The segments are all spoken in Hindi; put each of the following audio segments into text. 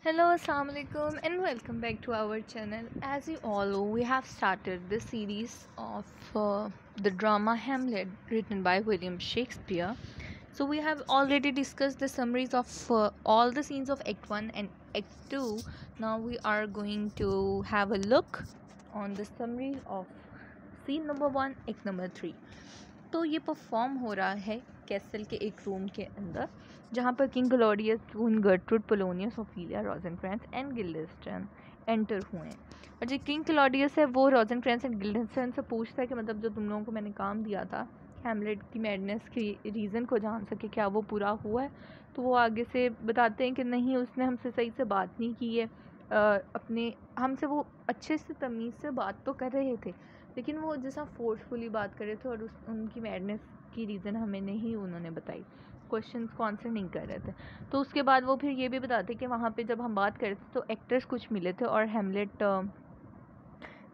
Hello, Assalamu alaikum, and welcome back to our channel. As you all know, we have started the series of the drama Hamlet, written by William Shakespeare. So, we have already discussed the summaries of all the scenes of Act 1 and Act 2. Now, we are going to have a look on the summary of scene number 1, Act number 3. तो ये परफॉर्म हो रहा है कैसल के एक रूम के अंदर, जहाँ पर King Claudius, Queen Gertrude, Polonius, Ophelia, Rosencrantz and Guildenstern enter हुए हैं। और जो किंग क्लॉडियस है वो रोजेनक्रेंस एंड गिल्डेस्टन से पूछता है कि मतलब जो तुम लोगों को मैंने काम दिया था हैमलेट की मैडनेस की रीज़न को जान सके, क्या वो पूरा हुआ है। तो वो आगे से बताते हैं कि नहीं, उसने हमसे सही से बात नहीं की है। अपने हमसे वो अच्छे से तमीज़ से बात तो कर रहे थे, लेकिन वो जैसा फोर्सफुली बात कर रहे थे, और उनकी मैडनेस की रीज़न हमें नहीं उन्होंने बताई, क्वेश्चंस को आंसर नहीं कर रहे थे। तो उसके बाद वो फिर ये भी बताते कि वहाँ पे जब हम बात कर रहे थे तो एक्टर्स कुछ मिले थे और हैमलेट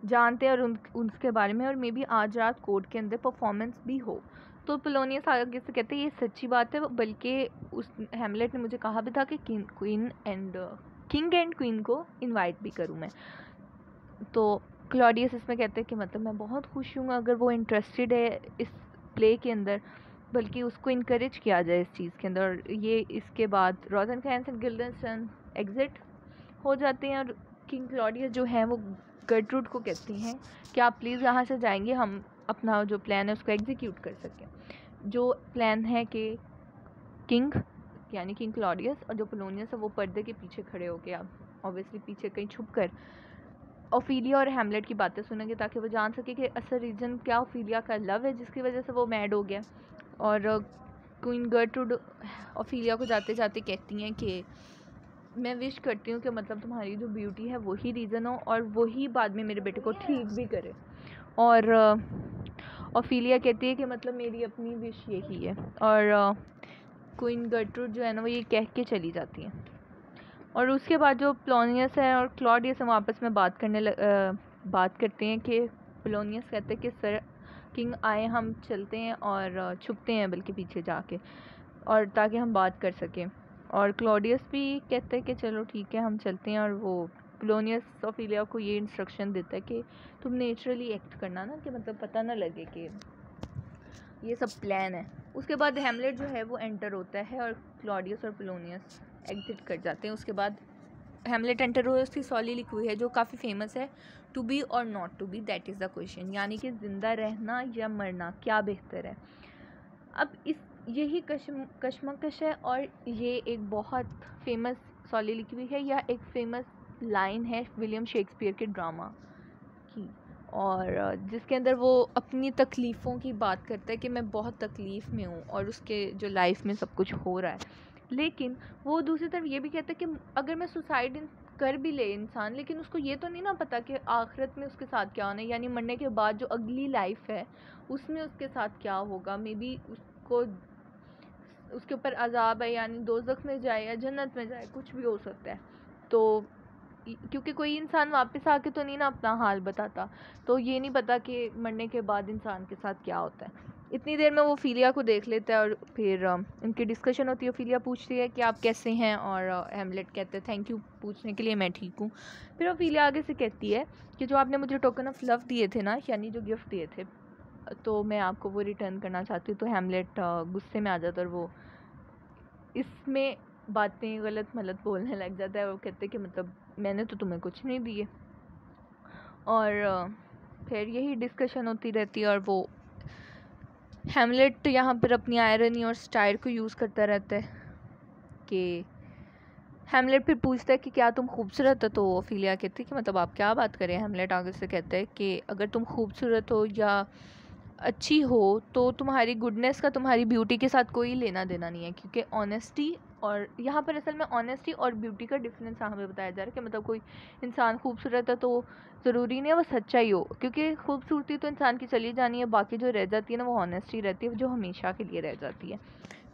जानते हैं और उसके बारे में, और मे बी आज रात कोर्ट के अंदर परफॉर्मेंस भी हो। तो पोलोनियस आगे से कहते हैं ये सच्ची बात है, बल्कि उस हैमलेट ने मुझे कहा भी था कि किंग एंड क्वीन को इनवाइट भी करूँ मैं। तो क्लॉडियस इसमें कहते हैं कि मतलब मैं बहुत खुश हूँ अगर वो इंटरेस्टेड है इस प्ले के अंदर, बल्कि उसको इनक्रेज किया जाए इस चीज़ के अंदर। और ये इसके बाद रोजेनक्रेंस एंड गिल्डेस्टन एग्जिट हो जाते हैं, और किंग क्लॉडियस जो है वो गर्ट्रूड को कहती हैं कि आप प्लीज़ यहाँ से जाएंगे, हम अपना जो प्लान है उसको एग्जीक्यूट कर सकें। जो प्लान है कि किंग यानी किंग क्लॉडियस और जो पोलोनियस है वो पर्दे के पीछे खड़े होकर, आप ऑब्वियसली पीछे कहीं छुप कर ओफिलिया और हैमलेट की बातें सुनेंगे, ताकि वो जान सके कि असल रीज़न क्या ओफिलिया का लव है जिसकी वजह से वो मैड हो गया। और क्वीन गर्ट्रूड ओफिलिया को जाते जाते कहती हैं कि मैं विश करती हूँ कि मतलब तुम्हारी जो ब्यूटी है वही रीज़न हो और वही बाद में मेरे बेटे को ठीक भी करे। और ओफिलिया कहती है कि मतलब मेरी अपनी विश यही है। और क्वीन गर्ट्रूड जो है ना वो ये कह के चली जाती हैं। और उसके बाद जो पोलोनियस है और क्लॉडियस हम आपस में बात करते हैं कि पोलोनियस कहते हैं कि सर किंग आए, हम चलते हैं और छुपते हैं बल्कि पीछे जाके, और ताकि हम बात कर सकें। और क्लॉडियस भी कहते हैं कि चलो ठीक है हम चलते हैं, और वो पोलोनियस ओफिलिया को ये इंस्ट्रक्शन देता है कि तुम नेचुरली एक्ट करना ना, कि मतलब पता ना लगे कि ये सब प्लान है। उसके बाद हैमलेट जो है वो एंटर होता है और क्लॉडियस और पोलोनियस एग्जिट कर जाते हैं। उसके बाद हैमलेट एंटर हुआ, उसकी सॉली लिखी हुई है जो काफ़ी फेमस है, टू बी और not to be that is the question, यानी कि ज़िंदा रहना या मरना क्या बेहतर है। अब यही कशमकश है, और ये एक बहुत फेमस सॉली लिखी हुई है, या एक फेमस लाइन है विलियम शेक्सपियर के ड्रामा की, और जिसके अंदर वो अपनी तकलीफ़ों की बात करता है कि मैं बहुत तकलीफ़ में हूँ और उसके जो लाइफ में सब कुछ हो रहा है। लेकिन वो दूसरी तरफ ये भी कहता है कि अगर मैं सुसाइड कर भी ले इंसान, लेकिन उसको ये तो नहीं ना पता कि आखिरत में उसके साथ क्या होना है, यानी मरने के बाद जो अगली लाइफ है उसमें उसके साथ क्या होगा। मे बी उसको उसके ऊपर अजाब है, यानी दोज़ख में जाए या जन्नत में जाए, कुछ भी हो सकता है। तो क्योंकि कोई इंसान वापस आके तो नहीं ना अपना हाल बताता, तो ये नहीं पता कि मरने के बाद इंसान के साथ क्या होता है। इतनी देर में वो ओफिलिया को देख लेता है, और फिर उनकी डिस्कशन होती है। ओफिलिया पूछती है कि आप कैसे हैं, और हैमलेट कहते हैं थैंक यू पूछने के लिए, मैं ठीक हूँ। फिर ओफिलिया आगे से कहती है कि जो आपने मुझे टोकन ऑफ लव दिए थे ना, यानी जो गिफ्ट दिए थे, तो मैं आपको वो रिटर्न करना चाहती हूँ। तो हैमलेट गुस्से में आ जाता है और वो इसमें बातें गलत मलत बोलने लग जाता है। वो कहते हैं कि मतलब मैंने तो तुम्हें कुछ नहीं दिए। और फिर यही डिस्कशन होती रहती है, और वो हैमलेट यहाँ पर अपनी आयरनी और स्टाइल को यूज़ करता रहता है कि हैमलेट फिर पूछता है कि क्या तुम खूबसूरत हो। तो ओफिलिया कहती है कि मतलब आप क्या बात करें। हैमलेट आगे से कहता है कि अगर तुम खूबसूरत हो या अच्छी हो तो तुम्हारी गुडनेस का तुम्हारी ब्यूटी के साथ कोई लेना देना नहीं है, क्योंकि ऑनेस्टी, और यहाँ पर असल में ऑनेस्टी और ब्यूटी का डिफरेंस हमें बताया जा रहा है कि मतलब कोई इंसान खूबसूरत है तो ज़रूरी नहीं है वो सच्चा ही हो, क्योंकि खूबसूरती तो इंसान की चली जानी है, बाकी जो रह जाती है ना वो ऑनेस्टी रहती है, जो हमेशा के लिए रह जाती है।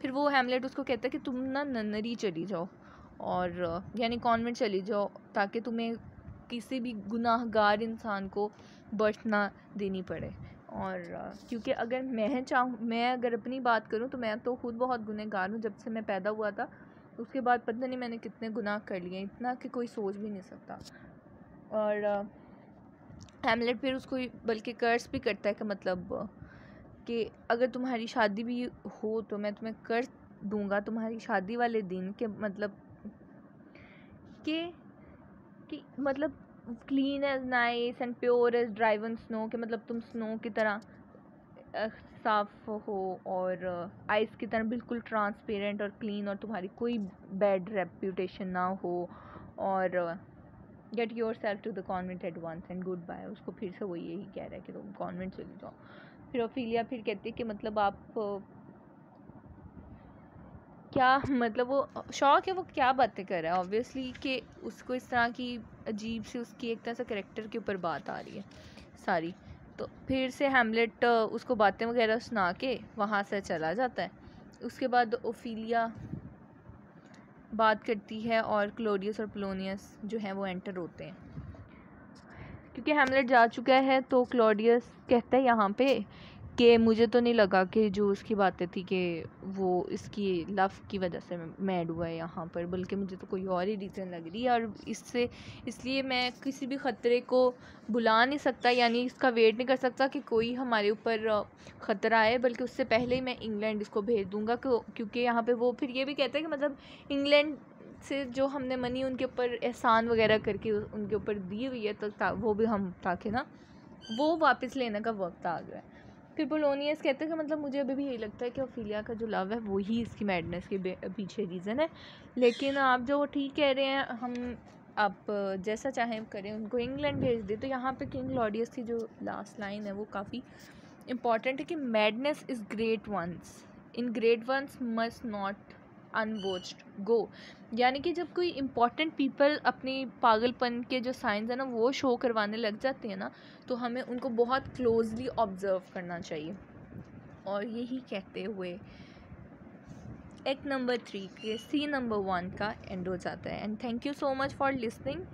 फिर वो हैमलेट उसको कहता है कि तुम ना नन्नरी चली जाओ, और यानी कॉन्वेंट चली जाओ, ताकि तुम्हें किसी भी गुनाहगार इंसान को बर्थ ना देनी पड़े। और क्योंकि अगर मैं अगर अपनी बात करूं तो मैं तो खुद बहुत गुनहगार हूँ। जब से मैं पैदा हुआ था उसके बाद पता नहीं मैंने कितने गुनाह कर लिए, इतना कि कोई सोच भी नहीं सकता। और हैमलेट फिर उसको बल्कि कर्ज भी करता है कि मतलब कि अगर तुम्हारी शादी भी हो तो मैं तुम्हें कर्ज दूंगा तुम्हारी शादी वाले दिन के मतलब कि मतलब clean as nice and pure as driven snow, कि मतलब तुम स्नो की तरह साफ़ हो और आइस की तरह बिल्कुल ट्रांसपेरेंट और क्लीन, और तुम्हारी कोई बैड रेप्यूटेशन ना हो, और get yourself to the convent at once and goodbye. उसको फिर से वो यही कह रहा है कि तुम कॉन्वेंट चले जाओ। फिर ओफिलिया फिर कहती है कि मतलब आप क्या, मतलब वो शौक है, वो क्या बातें कर रहा है ऑब्वियसली, कि उसको इस तरह की अजीब सी उसकी एक तरह से करेक्टर के ऊपर बात आ रही है सारी। तो फिर से हैमलेट उसको बातें वगैरह सुना के वहाँ से चला जाता है। उसके बाद ओफिलिया बात करती है और क्लोडियस और पोलोनियस जो हैं वो एंटर होते हैं। क्योंकि हैमलेट जा चुका है तो क्लोडियस कहता है यहाँ पे कि मुझे तो नहीं लगा कि जो उसकी बातें थी कि वो इसकी लव की वजह से मैड हुआ है यहाँ पर, बल्कि मुझे तो कोई और ही रीज़न लग रही है, और इसलिए मैं किसी भी ख़तरे को बुला नहीं सकता, यानी इसका वेट नहीं कर सकता कि कोई हमारे ऊपर ख़तरा आए, बल्कि उससे पहले ही मैं इंग्लैंड इसको भेज दूँगा। क्योंकि यहाँ पर वो फिर ये भी कहता है कि मतलब इंग्लैंड से जो हमने मनी उनके ऊपर एहसान वगैरह करके उनके ऊपर दी हुई है, तो वो भी हम ताकि ना वो वापस लेने का वक्त आ गया है। फिर पोलोनियस कहते हैं कि मतलब मुझे अभी भी यही लगता है कि ओफिलिया का जो लव है वो ही इसकी मैडनेस के पीछे रीज़न है, लेकिन आप जो ठीक कह रहे हैं, हम आप जैसा चाहें करें, उनको इंग्लैंड भेज दें। तो यहाँ पे किंग क्लॉडियस की जो लास्ट लाइन है वो काफ़ी इम्पॉर्टेंट है कि madness is great ones, in great ones must not unwatched go. यानी कि जब कोई इम्पॉर्टेंट पीपल अपनी पागलपन के जो साइंस है ना वो शो करवाने लग जाते हैं ना, तो हमें उनको बहुत क्लोजली ऑब्ज़र्व करना चाहिए। और यही कहते हुए एक्ट नंबर 3 के सीन नंबर 1 का एंड हो जाता है। And thank you so much for listening.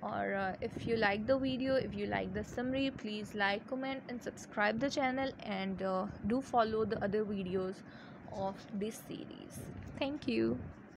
और if you like the video, if you like the summary, please like, comment and subscribe the channel, and do follow the other videos of this series. Thank you.